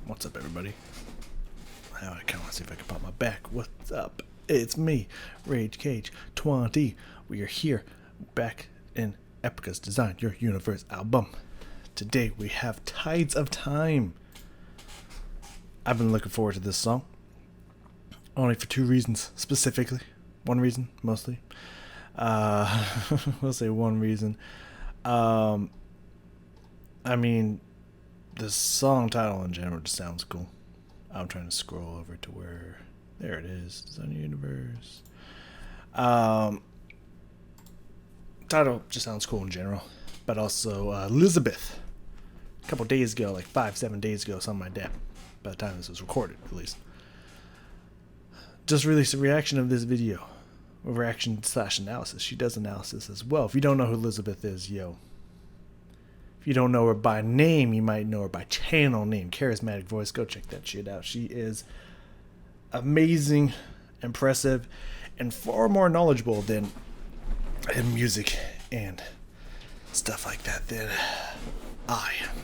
What's up, everybody? Now I kind of want to see if I can pop my back. What's up? It's me, Rage Cage 20. We are here, back in Epica's Design Your Universe album. Today we have Tides of Time. I've been looking forward to this song. Only for two reasons, specifically. One reason, mostly. We'll say one reason. I mean, the song title in general just sounds cool. I'm trying to scroll over to where... There it is. Design Your Universe. Title just sounds cool in general. But also, Elizabeth. A couple days ago, like 5-7 days ago, something like that. By the time this was recorded, at least. Just released a reaction of this video. A reaction/analysis. She does analysis as well. If you don't know who Elizabeth is, yo. If you don't know her by name, you might know her by channel name. Charismatic voice. Go check that shit out. She is amazing, impressive, and far more knowledgeable than in music and stuff like that than I am.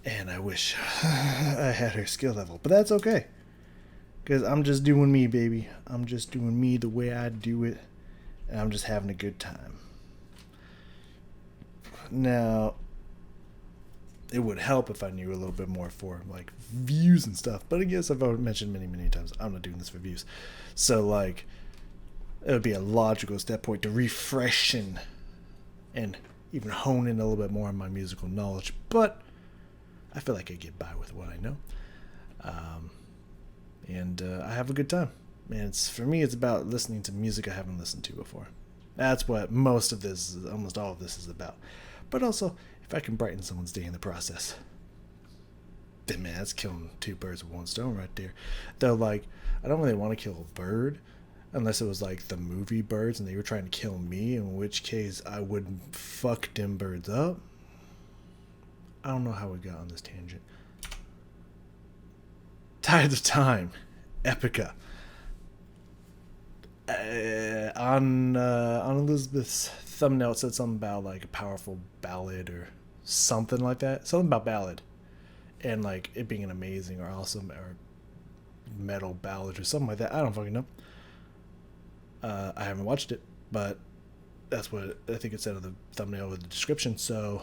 And I wish I had her skill level. But that's okay. Because I'm just doing me, baby. I'm just doing me the way I do it. And I'm just having a good time. Now, it would help if I knew a little bit more for, like, views and stuff. But I guess I've already mentioned many times, I'm not doing this for views. So, like, it would be a logical step point to refresh and even hone in a little bit more on my musical knowledge. But I feel like I get by with what I know. And I have a good time. And for me, it's about listening to music I haven't listened to before. That's what almost all of this is about. But also, if I can brighten someone's day in the process, then man, that's killing two birds with one stone right there. Though, like, I don't really want to kill a bird unless it was like the movie Birds and they were trying to kill me, in which case I would fuck them birds up. I don't know how we got on this tangent. Tides of Time, Epica. On Elizabeth's thumbnail it said something about like a powerful ballad or something like that. Something about ballad. And like it being an amazing or awesome or metal ballad or something like that. I don't fucking know. I haven't watched it, but that's what I think it said on the thumbnail with the description. So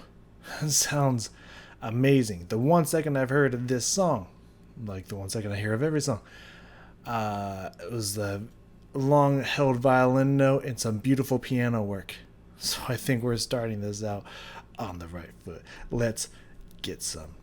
it sounds amazing. The 1 second I've heard of this song, like the 1 second I hear of every song, it was the long held violin note and some beautiful piano work. So I think we're starting this out on the right foot. Let's get some.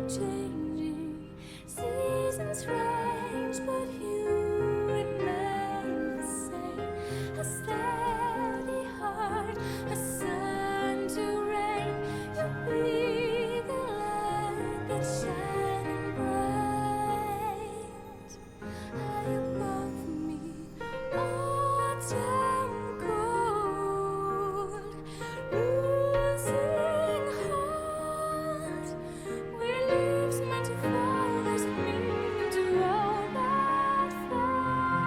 Changing seasons range, but you remain the same. A steady heart, a sun to rain. You'll be the light that's shining bright. High above me, autumn cold, losing heart. Where leaves meant to fall, there's a meaning to all that falls.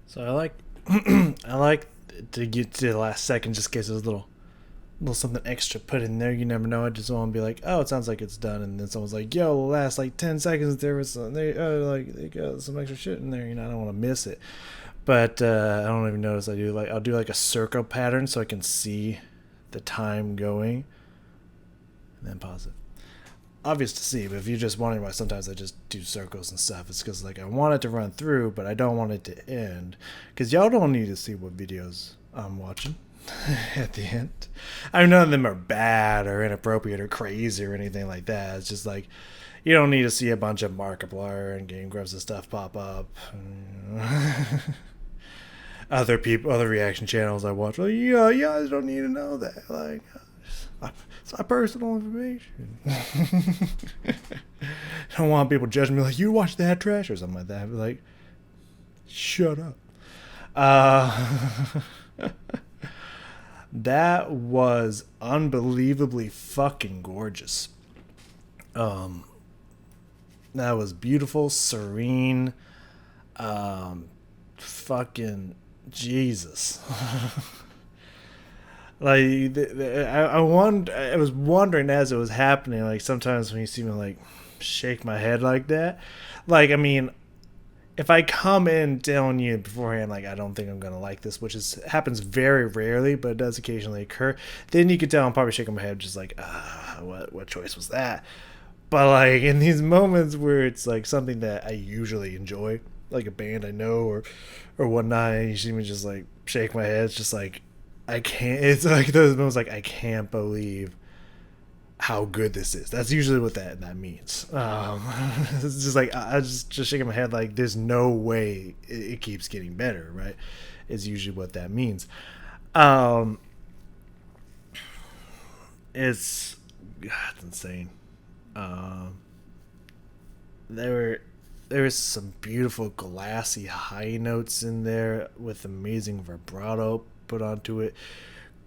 So I like I like to get to the last second just in case there's a little something extra put in there. You never know. I just want to be like, oh, it sounds like it's done, and then someone's like, yo, the last like 10 seconds there was some, they got some extra shit in there. I don't want to miss it. But I don't even notice. I'll do like a circle pattern so I can see the time going, and then pause it. Obvious to see, but if you're just wondering why sometimes I just do circles and stuff, it's because like I want it to run through, but I don't want it to end. Because y'all don't need to see what videos I'm watching at the end. I mean, none of them are bad or inappropriate or crazy or anything like that. It's just like you don't need to see a bunch of Markiplier and Game Grumps and stuff pop up. Other reaction channels I watch. Well, yeah, I don't need to know that. Like, it's my personal information. I don't want people judging me like, you watch that trash or something like that. I'd be like, shut up. That was unbelievably fucking gorgeous. That was beautiful, serene. Fucking Jesus. Like I was wondering as it was happening, like sometimes when you see me like shake my head like that, like I mean, if I come in telling you beforehand like I don't think I'm gonna like this, which happens very rarely, but it does occasionally occur, then you could tell I'm probably shaking my head just like what choice was that? But like in these moments where it's like something that I usually enjoy, like a band I know or whatnot, and you see me just like shake my head, it's just like I can't. It's like those moments like I can't believe how good this is. That's usually what that means. It's just like I just shaking my head like there's no way it keeps getting better, right? Is usually what that means. It's insane. There was some beautiful glassy high notes in there with amazing vibrato put onto it.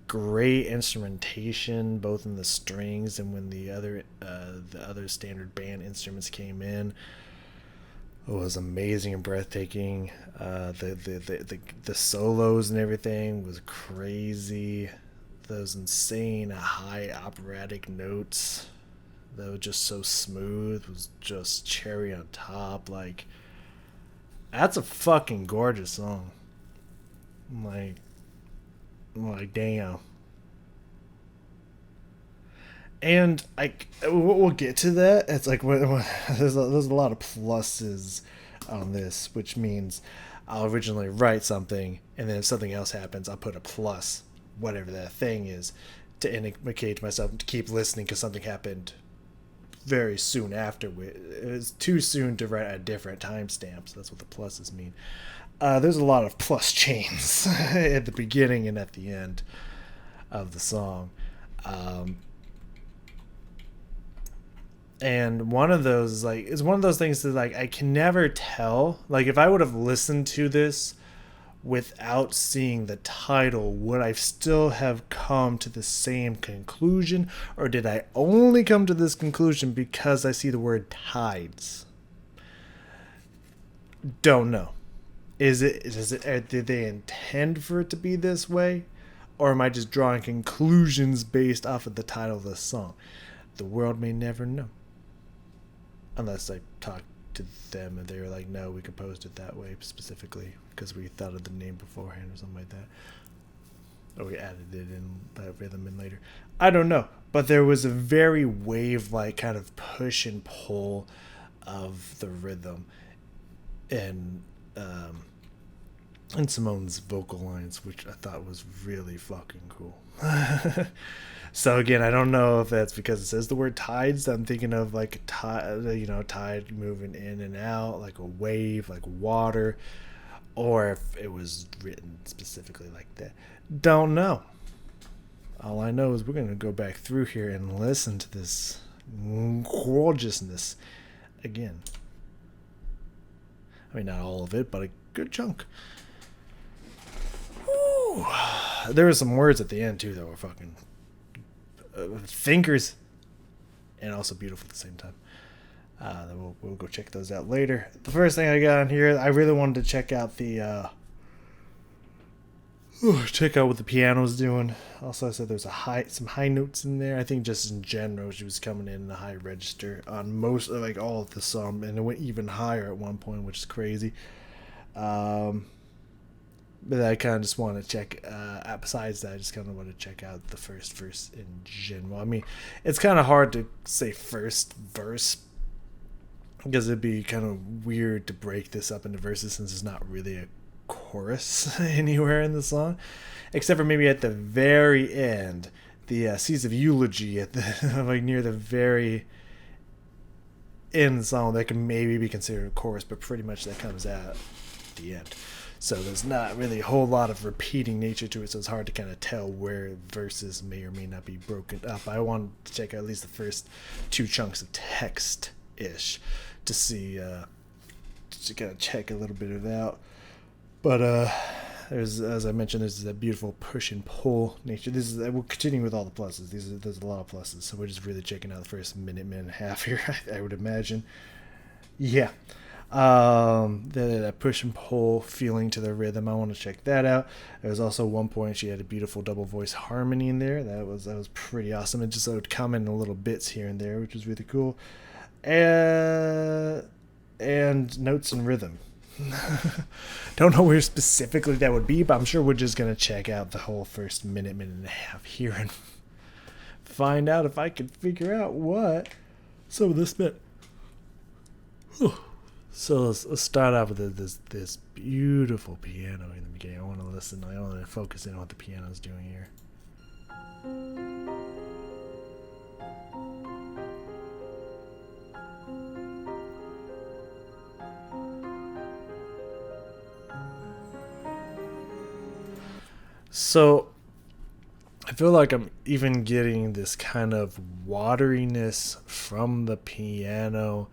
Great instrumentation, both in the strings and when the other standard band instruments came in. It was amazing and breathtaking. The solos and everything was crazy. Those insane high operatic notes that were just so smooth was just cherry on top. Like, that's a fucking gorgeous song. Like damn. And we'll get to that. It's like there's a lot of pluses on this, which means I'll originally write something, and then if something else happens, I'll put a plus, whatever that thing is, to indicate to myself to keep listening because something happened very soon after. It was too soon to write at different timestamps. That's what the pluses mean. There's a lot of plus chains at the beginning and at the end of the song. And one of those is one of those things that like I can never tell. Like if I would have listened to this without seeing the title, would I still have come to the same conclusion, or did I only come to this conclusion because I see the word tides? Don't know. Did they intend for it to be this way? Or am I just drawing conclusions based off of the title of the song? The world may never know. Unless I talk to them and they were like, no, we composed it that way specifically because we thought of the name beforehand or something like that. Or we added it in, that rhythm in later. I don't know. But there was a very wave-like kind of push and pull of the rhythm. And Simone's vocal lines, which I thought was really fucking cool. So again, I don't know if that's because it says the word tides. I'm thinking of like a tide moving in and out, like a wave, like water, or if it was written specifically like that. Don't know. All I know is we're gonna go back through here and listen to this gorgeousness again. I mean, not all of it, but a good chunk. Woo. There were some words at the end, too, that were fucking thinkers and also beautiful at the same time. We'll go check those out later. The first thing I got on here, I really wanted to check out the check out what the piano's doing. Also, I said there's some high notes in there. I think just in general, she was coming in a high register on most, like all of the song, and it went even higher at one point, which is crazy. But I kind of just want to check. Besides that, I just kind of want to check out the first verse in general. I mean, it's kind of hard to say first verse because it'd be kind of weird to break this up into verses since it's not really a chorus anywhere in the song, except for maybe at the very end, the Seas of Eulogy at the like near the very end of the song that can maybe be considered a chorus, but pretty much that comes at the end. So there's not really a whole lot of repeating nature to it, so it's hard to kind of tell where verses may or may not be broken up. I wanted to check out at least the first two chunks of text-ish to see, to kind of check a little bit of it out. But there's, as I mentioned, there's that beautiful push and pull nature. We're continuing with all the pluses. There's a lot of pluses, so we're just really checking out the first minute and a half here, I would imagine. Yeah. That push and pull feeling to the rhythm. I want to check that out. There was also one point she had a beautiful double voice harmony in there. That was pretty awesome. It just would come in little bits here and there, which was really cool. And notes and rhythm. Don't know where specifically that would be, but I'm sure we're just gonna check out the whole first minute and a half here and find out if I can figure out what some of this meant. So let's start off with this beautiful piano in the beginning. I want to listen. I want to focus in on what the piano's doing here. So I feel like I'm even getting this kind of wateriness from the piano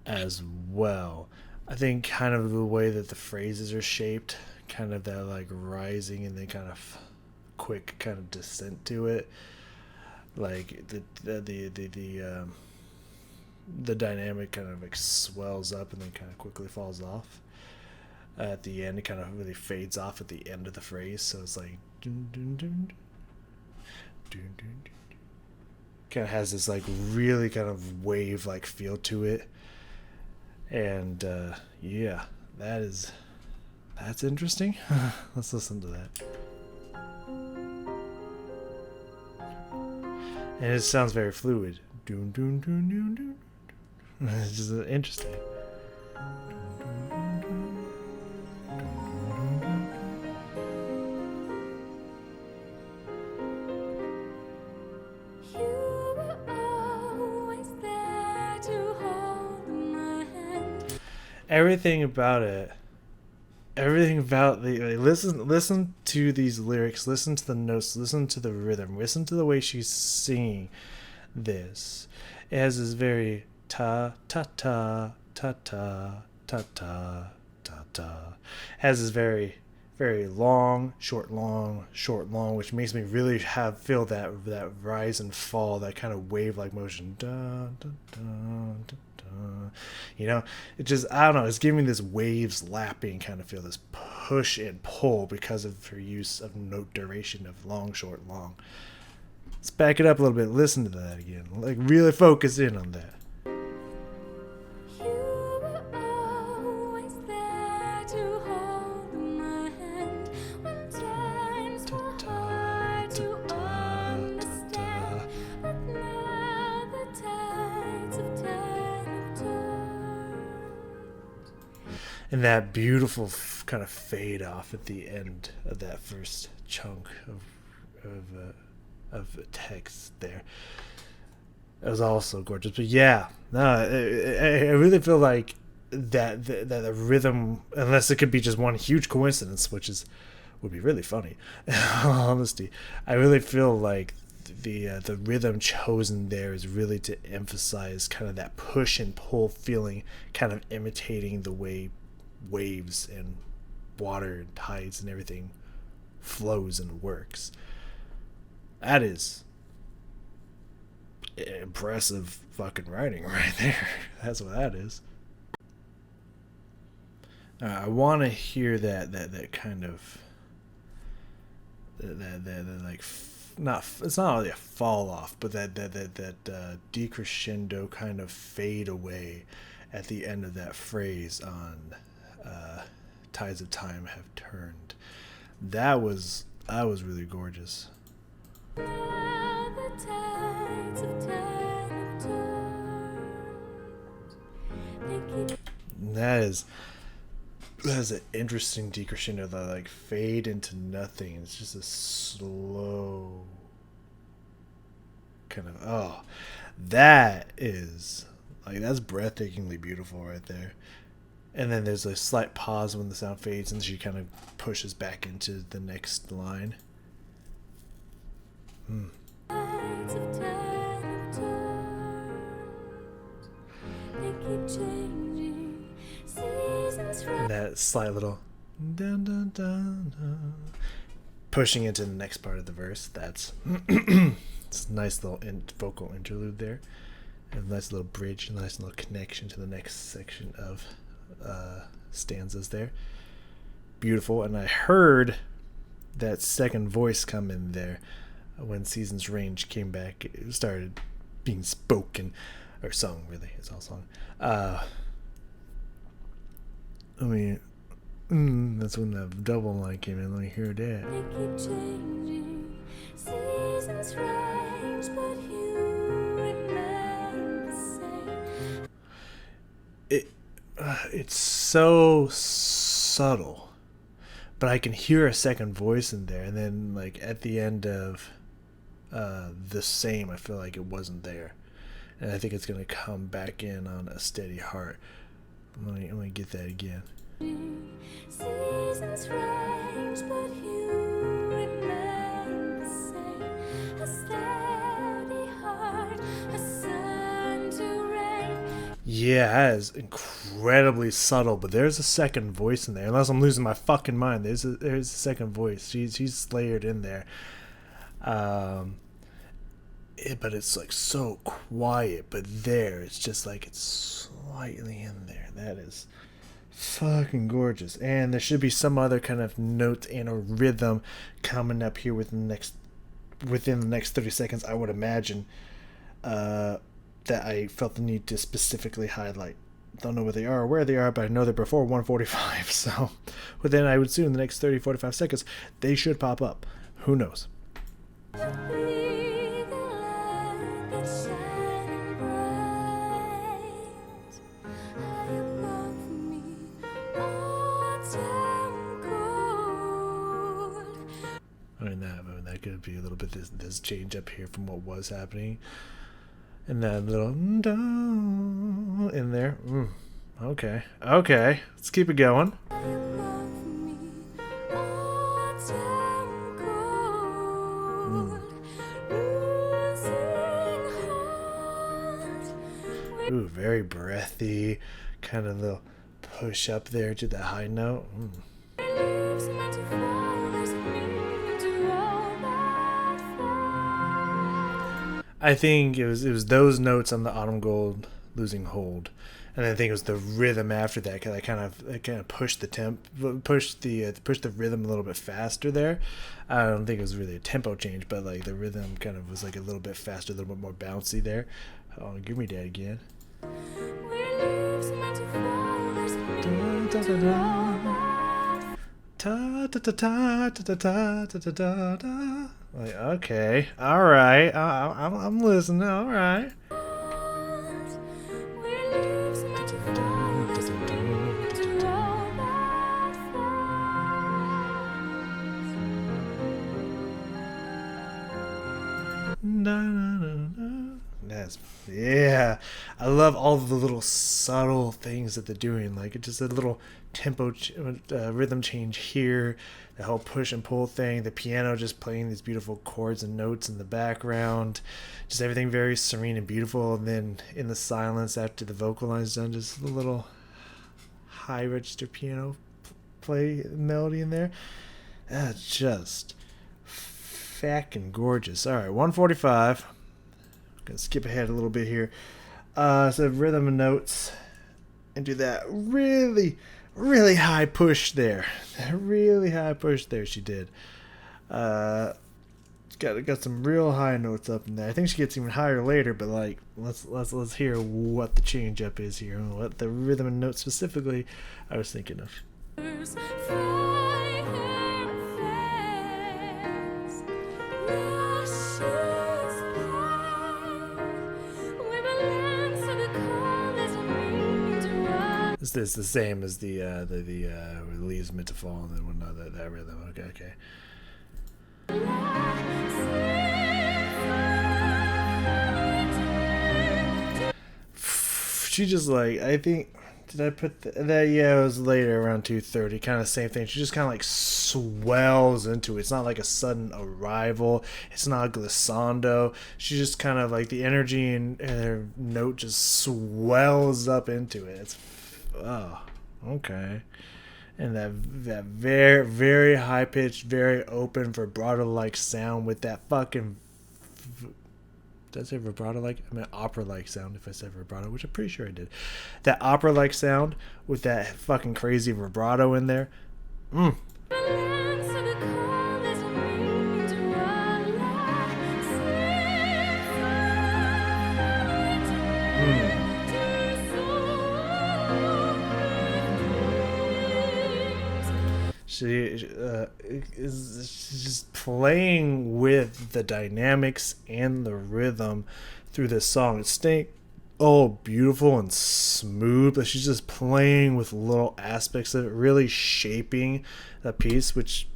as well. I think kind of the way that the phrases are shaped, kind of that like rising and then kind of quick kind of descent to it, like the dynamic kind of like swells up and then kind of quickly falls off at the end. It kind of really fades off at the end of the phrase, so it's like dun, dun, dun, dun, dun, dun. Kind of has this like really kind of wave like feel to it. And yeah, that's interesting. Let's listen to that. And it sounds very fluid. Doon, doon, doon, doon, doon. It's just interesting. Everything about it, everything about listen to these lyrics, listen to the notes, listen to the rhythm, listen to the way she's singing this. It has this very ta ta ta ta ta ta ta ta ta. It has this very long, short, long, short, long, which makes me really feel that rise and fall, that kind of wave like motion. Da, da, da, da. You know, it just, I don't know, it's giving me this waves lapping kind of feel, this push and pull because of her use of note duration of long, short, long. Let's back it up a little bit, listen to that again, like really focus in on that. And that beautiful kind of fade off at the end of that first chunk of text there. It was also gorgeous. But yeah, no, I really feel like that the rhythm, unless it could be just one huge coincidence, would be really funny. In all honesty, I really feel like the rhythm chosen there is really to emphasize kind of that push and pull feeling, kind of imitating the way waves and water and tides and everything flows and works. That is impressive fucking writing right there. That's what that is. I want to hear that kind of that like not it's not really a fall off, but that decrescendo kind of fade away at the end of that phrase on "Tides of Time Have Turned." That was really gorgeous. Now the tides of time have turned. They keep That is an interesting decrescendo that like fade into nothing. It's just a slow kind of that is like that's breathtakingly beautiful right there. And then there's a slight pause when the sound fades and she kind of pushes back into the next line. tides of time have turned. They keep changing. Seasons And rise. that slight little dun, dun, dun, dun, pushing into the next part of the verse. That's it's a nice little vocal interlude there. And a nice little bridge, a nice little connection to the next section of stanzas there. Beautiful. And I heard that second voice come in there when Seasons Range came back. It started being spoken, or sung, really. It's all song. That's when the double line came in. Let me hear that. They keep changing. Seasons range, but you remain the same. It's so subtle, but I can hear a second voice in there, and then like at the end of the same, I feel like it wasn't there, and I think it's gonna come back in on A Steady Heart. Let me get that again. Seasons range, but you remain the same. A steady heart, a sun to rain. Yeah, that is incredibly subtle, but there's a second voice in there. Unless I'm losing my fucking mind, there's a second voice. She's layered in there. But it's like so quiet, but there it's just like it's slightly in there. That is fucking gorgeous. And there should be some other kind of note and a rhythm coming up here within the next 30 seconds, I would imagine, that I felt the need to specifically highlight. Don't know what they are or where they are, but I know they're before 145, so within, I would assume, the next 30-45 seconds they should pop up. Who knows? Be the light that's shining bright high above me, autumn cold. That could be a little bit this change up here from what was happening, and that little in there. Okay, let's keep it going. High above me, autumn cold. Losing heart. Ooh, very breathy, kind of little push up there to the high note. Leaves meant to fall as me to all that fall. I think it was those notes on the Autumn Gold losing hold, and I think it was the rhythm after that because I kind of pushed the rhythm a little bit faster there. I don't think it was really a tempo change, but like the rhythm kind of was like a little bit faster, a little bit more bouncy there. Oh, give me that again. Leaves meant to fall as me Da, da, da, to da. all that Ta ta ta ta ta ta ta ta ta ta ta. Like, okay, all right, I'm listening. All right. falls. Leaves meant to fall as me to all that That's yeah. I love all the little subtle things that they're doing. Like it's just a little rhythm change here, the whole push and pull thing. The piano just playing these beautiful chords and notes in the background. Just everything very serene and beautiful. And then in the silence after the vocal line's done, just a little high register piano play melody in there. That's just fucking gorgeous. All right, 145. Gonna skip ahead a little bit here. So rhythm and notes, and do that really high push there. That really high push there. She did. Got some real high notes up in there. I think she gets even higher later, but like let's hear what the change up is here, and what the rhythm and note specifically I was thinking of. Fry her face, lashes pale, with a lens of the colors of meaning to run. Is this the same as the leaves meant to fall and then whatnot, that rhythm? Okay. She just like, I think, did I put that? Yeah, it was later around 2:30. Kind of same thing. She just kind of like swells into it. It's not like a sudden arrival. It's not a glissando. She just kind of like the energy and her note just swells up into it. It's okay. And that very very high pitched, very open vibrato like sound with that fucking. Did I say vibrato like? I meant opera like sound if I said vibrato, which I'm pretty sure I did. That opera like sound with that fucking crazy vibrato in there. She's just playing with the dynamics and the rhythm through this song. It's staying all beautiful and smooth, but she's just playing with little aspects of it, really shaping the piece, which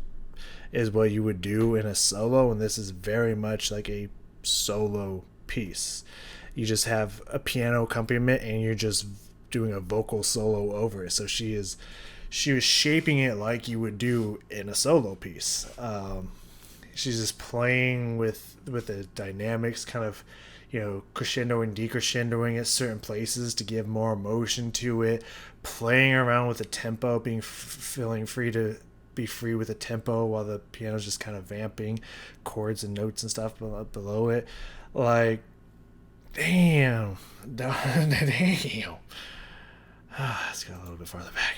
is what you would do in a solo, and this is very much like a solo piece. You just have a piano accompaniment and you're just doing a vocal solo over it. So she was shaping it like you would do in a solo piece. She's just playing with the dynamics, kind of, crescendo and decrescendoing at certain places to give more emotion to it, playing around with the tempo, feeling free to be free with the tempo while the piano's just kind of vamping chords and notes and stuff below it. Like, damn. Damn. Let's go a little bit farther back.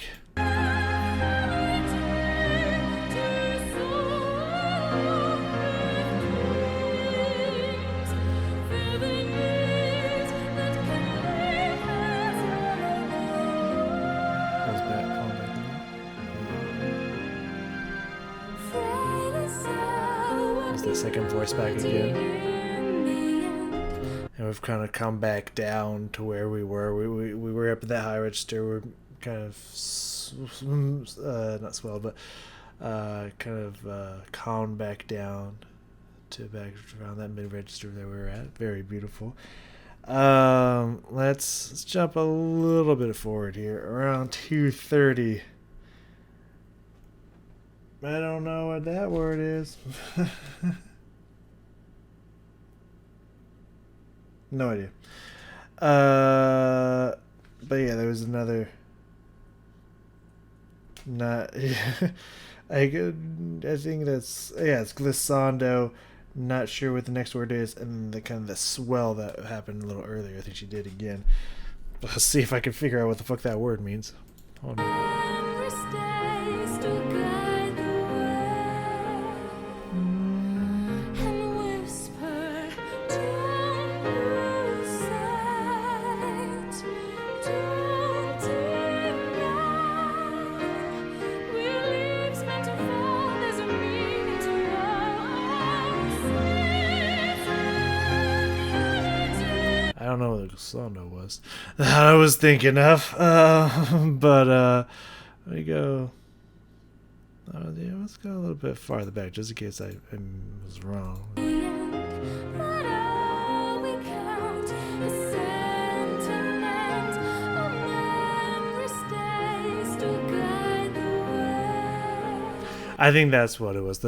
There's the second voice back again. And we've kind of come back down to where we were. We were up at that high register. We're kind of not swelled, but kind of calmed back down to back around that mid register that we were at. Very beautiful. Let's jump a little bit forward here, around 2:30. I don't know what that word is. No idea. But yeah, there was another. Not. I think that's, it's glissando. Not sure what the next word is, and the kind of the swell that happened a little earlier. I think she did again. Let's see if I can figure out what the fuck that word means. Hold on. I don't know what the glissando was that I was thinking of, but let me go. Yeah, let's go a little bit farther back, just in case I was wrong. I think that's what it was.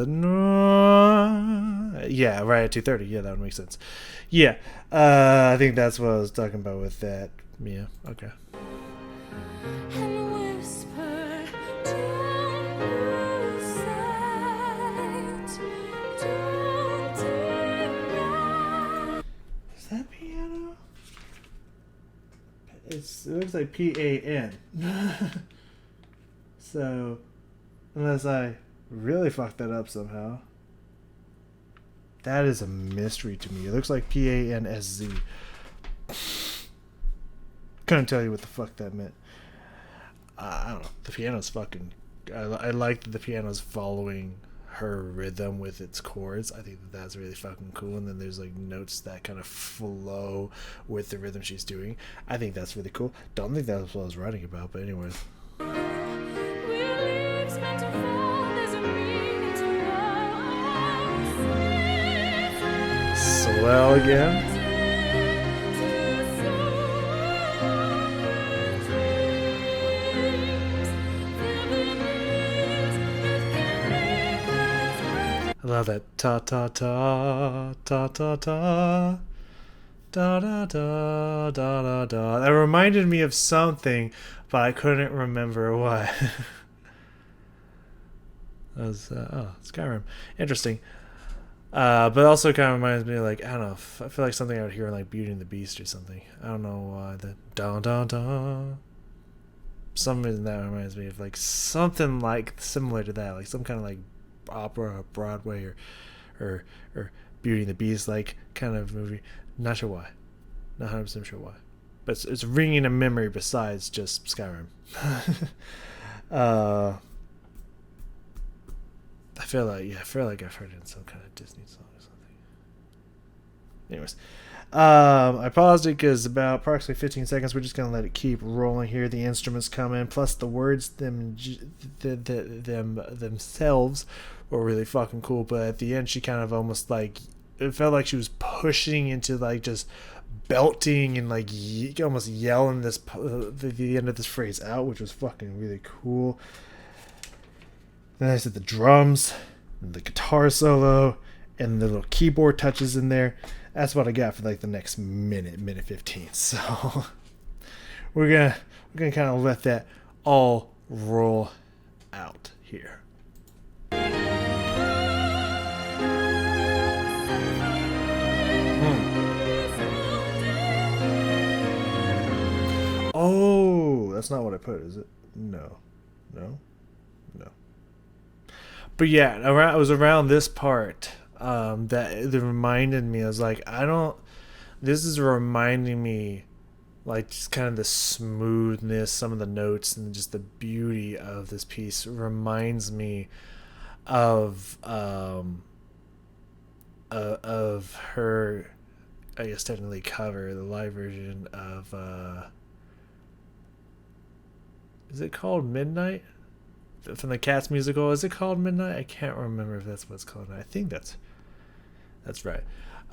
Yeah, right at 2:30. Yeah, that would make sense. Yeah, I think that's what I was talking about with that. Yeah, okay. Is that piano? It looks like PAN. So, unless I really fucked that up somehow. That is a mystery to me. It looks like PANSZ. Couldn't tell you what the fuck that meant. I don't know. The piano's fucking... I like that the piano's following her rhythm with its chords. I think that's really fucking cool. And then there's like notes that kind of flow with the rhythm she's doing. I think that's really cool. Don't think that's what I was writing about, but anyways. Swell again. I love that ta ta ta ta ta ta da da da da da da. That reminded me of something, but I couldn't remember what. That was Skyrim. Interesting. But also kind of reminds me of, like, I don't know, I feel like something I would hear in like Beauty and the Beast or something. I don't know why. The da da da. Some reason that reminds me of like something like similar to that, like some kind of like opera or Broadway or Beauty and the Beast like kind of movie. Not sure why. Not 100% sure why. But it's ringing a memory besides just Skyrim. I feel like I've heard it in some kind of Disney song or something. Anyways, I paused it because about approximately 15 seconds. We're just gonna let it keep rolling here. The instruments come in, plus the words themselves were really fucking cool. But at the end, she kind of almost like it felt like she was pushing into like just belting and like almost yelling this the end of this phrase out, which was fucking really cool. Then I said the drums, and the guitar solo, and the little keyboard touches in there. That's what I got for like the next minute 15. So we're gonna kind of let that all roll out here. Oh, that's not what I put, is it? No. But yeah, it was around this part that reminded me. I was like, this is reminding me, like, just kind of the smoothness, some of the notes, and just the beauty of this piece reminds me of her, I guess technically cover, the live version of is it called Midnight? From the Cats musical. Is it called Midnight? I can't remember if that's what it's called. I think that's right.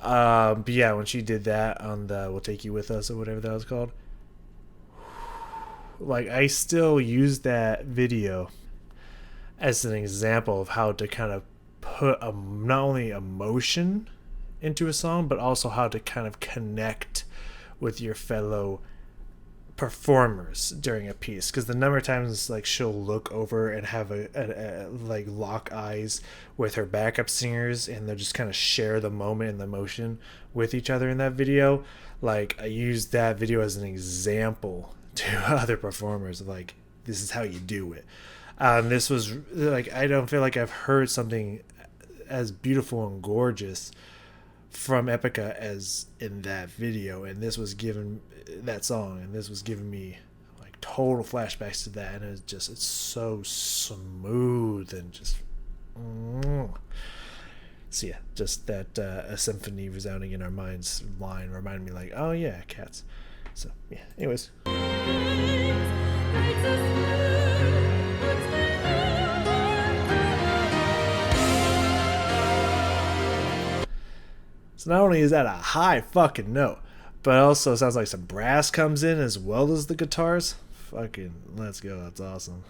But yeah, when she did that on the We'll Take You With Us or whatever that was called, like, I still use that video as an example of how to kind of put not only emotion into a song, but also how to kind of connect with your fellow performers during a piece, because the number of times like she'll look over and have a like lock eyes with her backup singers, and they'll just kind of share the moment and the emotion with each other in that video. Like, I used that video as an example to other performers of like, this is how you do it. This was like, I don't feel like I've heard something as beautiful and gorgeous from Epica as in that video, and this was giving me like total flashbacks to that, and it's so smooth and just so yeah, just that a symphony resounding in our minds line reminded me like, oh yeah, Cats. So yeah, anyways. So not only is that a high fucking note, but also it sounds like some brass comes in as well as the guitars. Fucking let's go, that's awesome.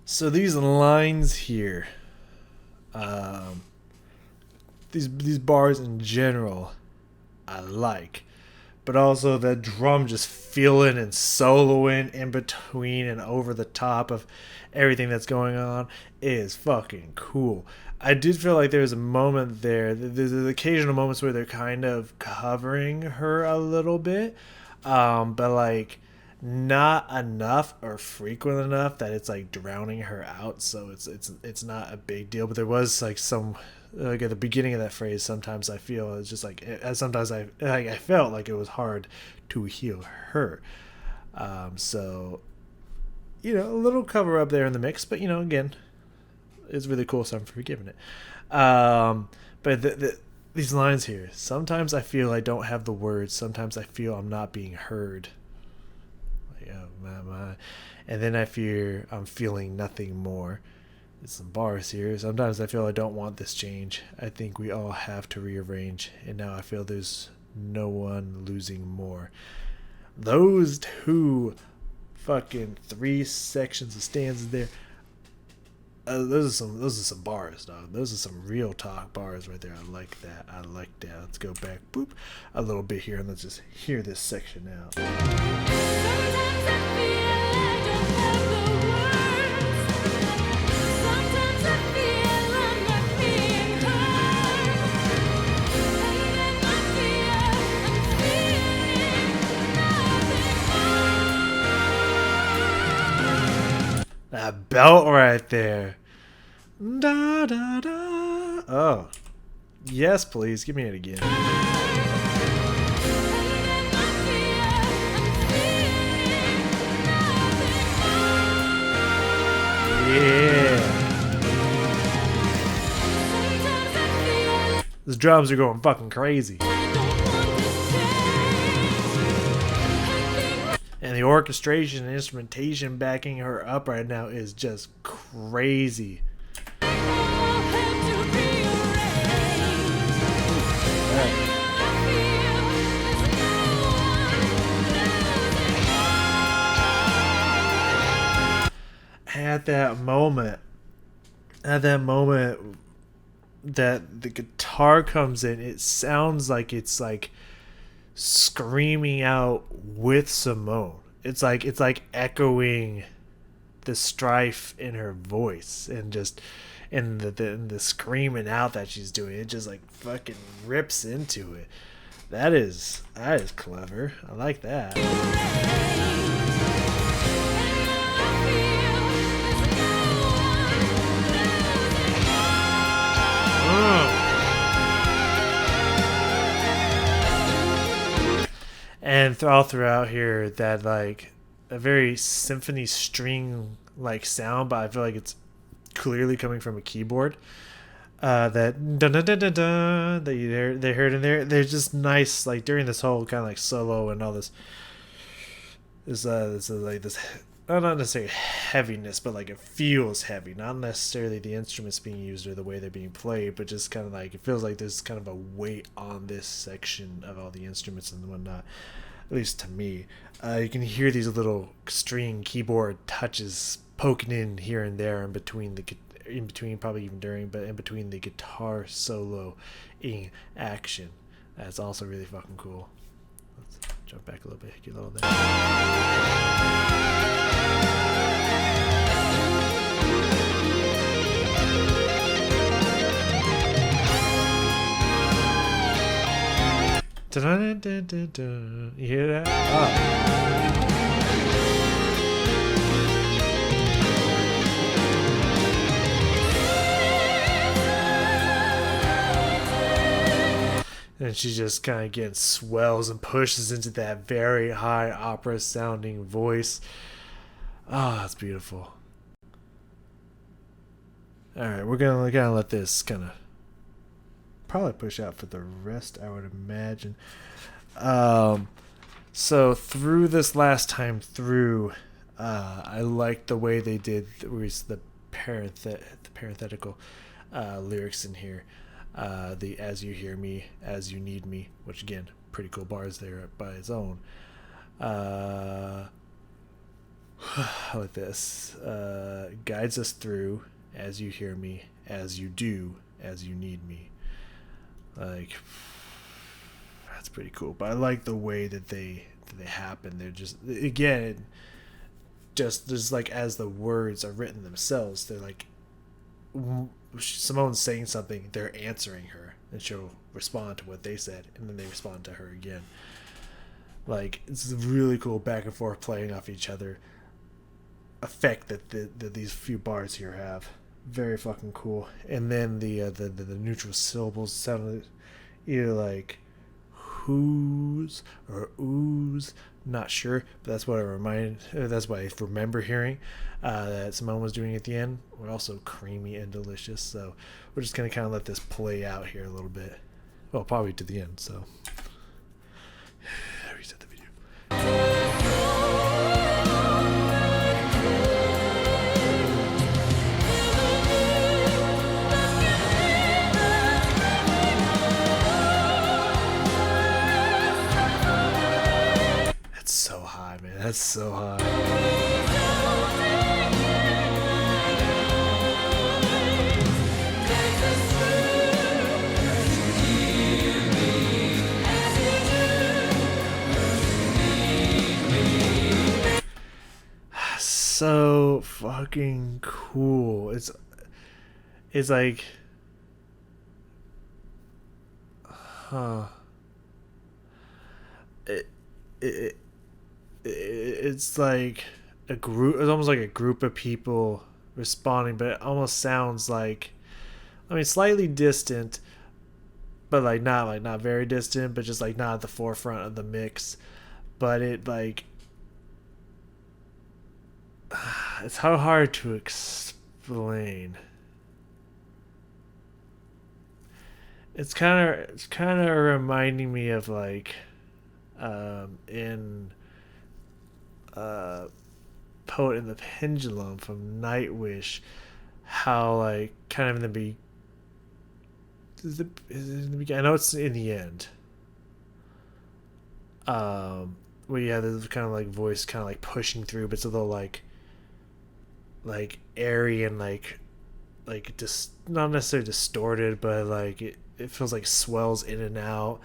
So these lines here, these bars in general, I like, but also the drum just filling and soloing in between and over the top of everything that's going on is fucking cool. I did feel like there's a moment there. There's occasional moments where they're kind of covering her a little bit, but like not enough or frequent enough that it's like drowning her out. So it's not a big deal. But there was like some like at the beginning of that phrase. Sometimes I feel it's just like sometimes I felt like it was hard to heal her. So a little cover up there in the mix, but again, it's really cool, so I'm forgiving it. But these lines here, sometimes I feel I don't have the words, sometimes I feel I'm not being heard. Like, oh, my. And then I fear I'm feeling nothing more. There's some bars here. Sometimes I feel I don't want this change. I think we all have to rearrange, and now I feel there's no one losing more. Those two fucking 3 sections of stanzas there. Those are some bars, dog. Those are some real talk bars right there. I like that. Let's go back, boop, a little bit here, and let's just hear this section out. That belt right there. Da da da. Oh, yes, please give me it again. Yeah. Those drums are going fucking crazy. And the orchestration and instrumentation backing her up right now is just crazy. At that moment that the guitar comes in, it sounds like it's like screaming out with Simone. It's like echoing the strife in her voice and just and the screaming out that she's doing. It just like fucking rips into it. That is clever. I like that. And all throughout here, that like a very symphony string like sound, but I feel like it's clearly coming from a keyboard. That dun dun dun dun dun that they heard in there. They're just nice, like during this whole kind of like solo and all this like this not necessarily heaviness, but like it feels heavy. Not necessarily the instruments being used or the way they're being played, but just kind of like it feels like there's kind of a weight on this section of all the instruments and whatnot. At least to me, you can hear these little string keyboard touches poking in here and there in between probably even during, but in between the guitar solo in action. That's also really fucking cool. Let's jump back a little bit, get a little there. You hear that? Oh. And she just kind of again swells and pushes into that very high opera sounding voice. Oh, that's beautiful. Alright, we're gonna let this kind of probably push out for the rest, I would imagine. So through this last time through, I like the way they did the parenthetical lyrics in here. The "as you hear me, as you need me," which again, pretty cool bars there by its own. I like this. Guides us through, as you hear me, as you do, as you need me. Like, That's pretty cool. But I like the way that they happen. They're just, again, just like as the words are written themselves, they're like, Simone's saying something, they're answering her, and she'll respond to what they said, and then they respond to her again. Like, it's a really cool back and forth playing off each other effect that these few bars here have. Very fucking cool. And then the neutral syllables sound either like who's or ooze, not sure, but that's what that's what I remember hearing that Simone was doing at the end. Were also creamy and delicious. So we're just gonna kind of let this play out here a little bit. Well, probably to the end. So reset the video. That's so high, man. That's so high. So fucking cool. It's like, it's like a group. It's almost like a group of people responding, but it almost sounds like, I mean, slightly distant, but not very distant, but just like not at the forefront of the mix. But it like, it's how hard to explain. It's kind of reminding me of like in Poet in the Pendulum from Nightwish, how like kind of in the is it in the beginning? I know it's in the end. Where yeah, there's kind of like voice kind of like pushing through, but it's a little like airy and like just not necessarily distorted, but like it feels like swells in and out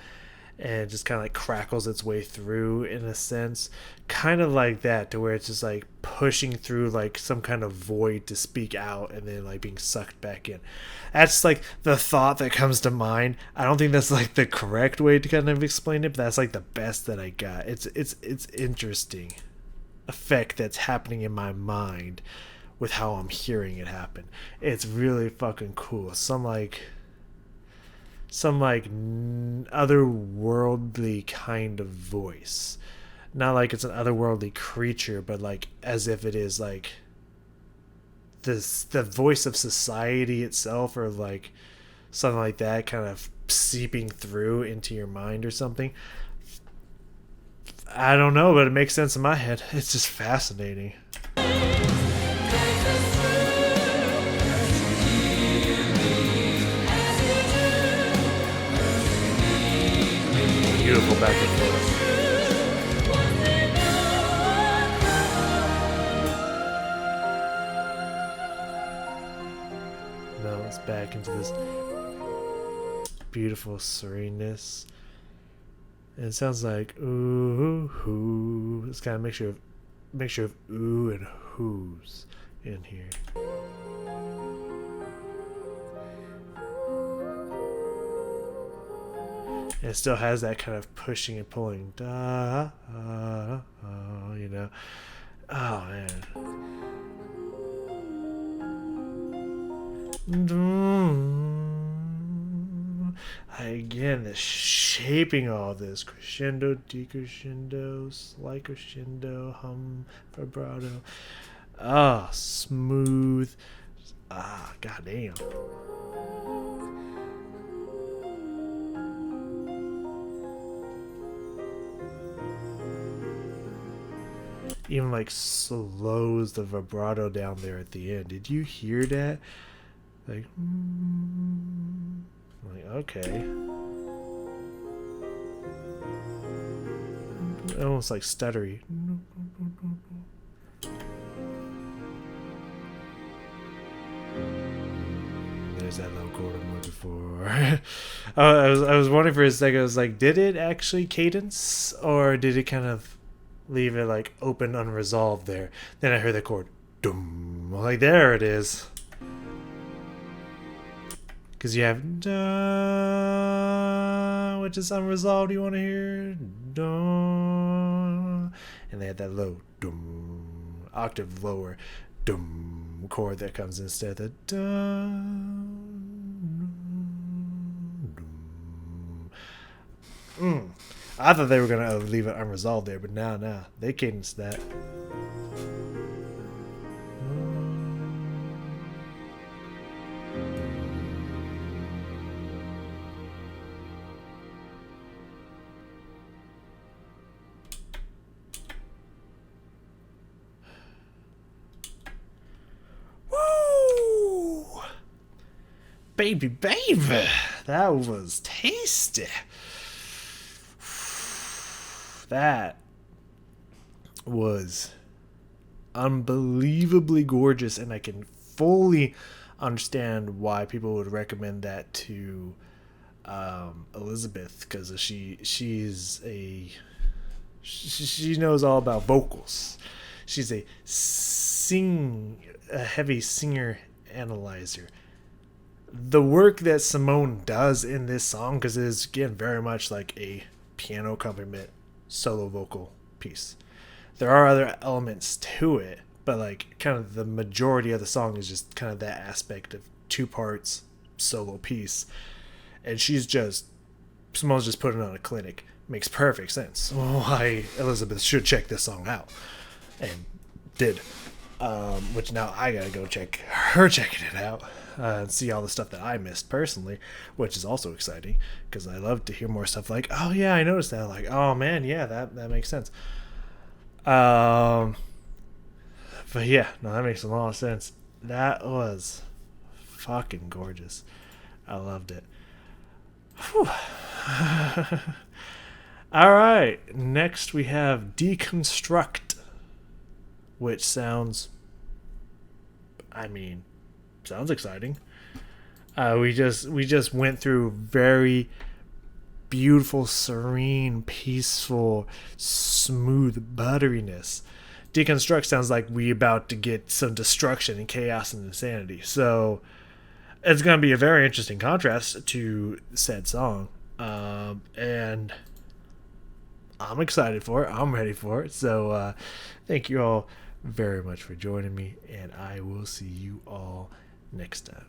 and just kind of like crackles its way through in a sense, kind of like that, to where it's just like pushing through like some kind of void to speak out and then like being sucked back in. That's like the thought that comes to mind. I don't think that's like the correct way to kind of explain it, but that's like the best that I got. It's interesting effect that's happening in my mind with how I'm hearing it happen. It's really fucking cool. Some otherworldly kind of voice. Not like it's an otherworldly creature, but like as if it is like the voice of society itself, or like something like that, kind of seeping through into your mind or something. I don't know, but it makes sense in my head. It's just fascinating. Beautiful back and forth. Now it's back into this beautiful sereneness. And it sounds like ooh hoo. It's kind of mixture of ooh and whoos in here. And it still has that kind of pushing and pulling, you know. Oh man. Again, the shaping all this crescendo, decrescendo, slight crescendo, hum, vibrato. Ah, smooth. Ah, goddamn. Even like slows the vibrato down there at the end. Did you hear that? Like, okay. Almost like stuttery. There's There's that low chord I'm looking for. I was wondering for a second. I was like, did it actually cadence, or did it kind of leave it like open, unresolved there? Then I heard the chord, dum. Like there it is. Because you have da, which is unresolved. You want to hear da, and they had that low dum, octave lower dum chord that comes instead of the da. I thought they were gonna leave it unresolved there, but now they cadence that. Woo! Baby, that was tasty. That was unbelievably gorgeous, and I can fully understand why people would recommend that to Elizabeth, because she knows all about vocals. She's a heavy singer analyzer. The work that Simone does in this song, because it is again very much like a piano accompaniment solo vocal piece. There are other elements to it, but like kind of the majority of the song is just kind of that aspect of 2 parts solo piece. And Simone's just putting on a clinic. Makes perfect sense why Elizabeth should check this song out, and did. Which now I gotta go check her checking it out and see all the stuff that I missed personally, which is also exciting because I love to hear more stuff like, oh yeah, I noticed that. Like, oh man, yeah, that makes sense. But yeah, no, that makes a lot of sense. That was fucking gorgeous. I loved it. Whew. All right, next we have Deconstruct, which sounds exciting. We just went through very beautiful, serene, peaceful, smooth butteriness. Deconstruct sounds like we about to get some destruction and chaos and insanity. So it's going to be a very interesting contrast to said song. And I'm excited for it. I'm ready for it. So thank you all very much for joining me, and I will see you all next time.